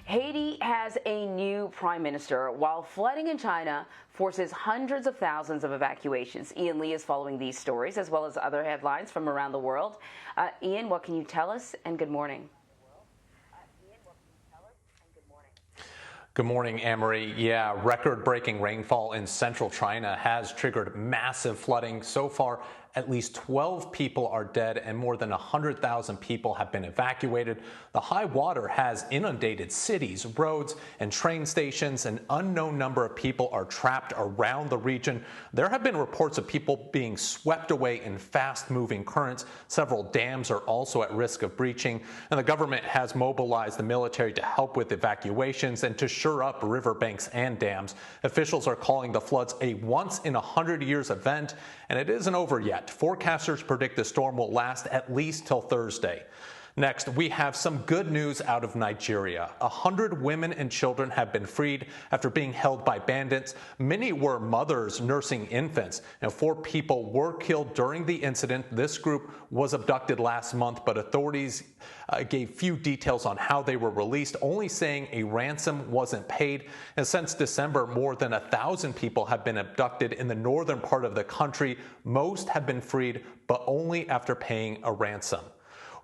Haiti has a new prime minister, while flooding in China forces hundreds of thousands of evacuations. Ian Lee is following these stories as well as other headlines from around the world. Ian, what can you tell us? And good morning. Good morning, Anne-Marie. Yeah, record-breaking rainfall in central China has triggered massive flooding. So far, at least 12 people are dead and more than 100,000 people have been evacuated. The high water has inundated cities, roads, and train stations. An unknown number of people are trapped around the region. There have been reports of people being swept away in fast-moving currents. Several dams are also at risk of breaching, and the government has mobilized the military to help with evacuations and to shore up riverbanks and dams. Officials are calling the floods a once-in-a-100-years event, and it isn't over yet. Forecasters predict the storm will last at least till Thursday. Next, we have some good news out of Nigeria. 100 women and children have been freed after being held by bandits. Many were mothers nursing infants, and 4 people were killed during the incident. This group was abducted last month, but authorities gave few details on how they were released, only saying a ransom wasn't paid. And since December, more than 1,000 people have been abducted in the northern part of the country. Most have been freed, but only after paying a ransom.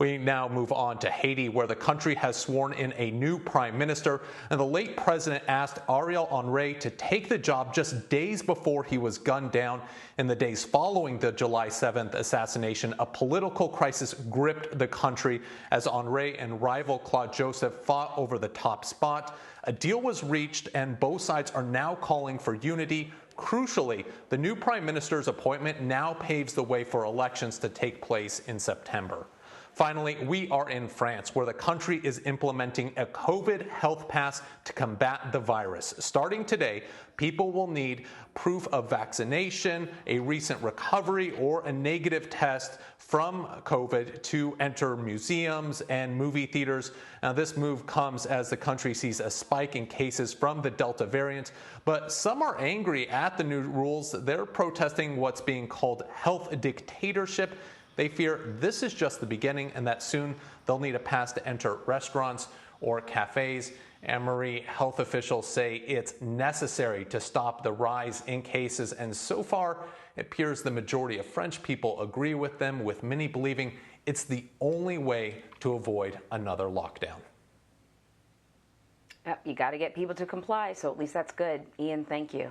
We now move on to Haiti, where the country has sworn in a new prime minister, and the late president asked Ariel Henry to take the job just days before he was gunned down. In the days following the July 7th assassination, a political crisis gripped the country as Henry and rival Claude Joseph fought over the top spot. A deal was reached, and both sides are now calling for unity. Crucially, the new prime minister's appointment now paves the way for elections to take place in September. Finally, we are in France, where the country is implementing a COVID health pass to combat the virus. Starting today, people will need proof of vaccination, a recent recovery, or a negative test from COVID to enter museums and movie theaters. Now, this move comes as the country sees a spike in cases from the Delta variant, but some are angry at the new rules. They're protesting what's being called health dictatorship. They fear this is just the beginning and that soon they'll need a pass to enter restaurants or cafes. Anne-Marie, health officials say it's necessary to stop the rise in cases, and so far it appears the majority of French people agree with them, with many believing it's the only way to avoid another lockdown. Yep, you got to get people to comply, so at least that's good. Ian, thank you.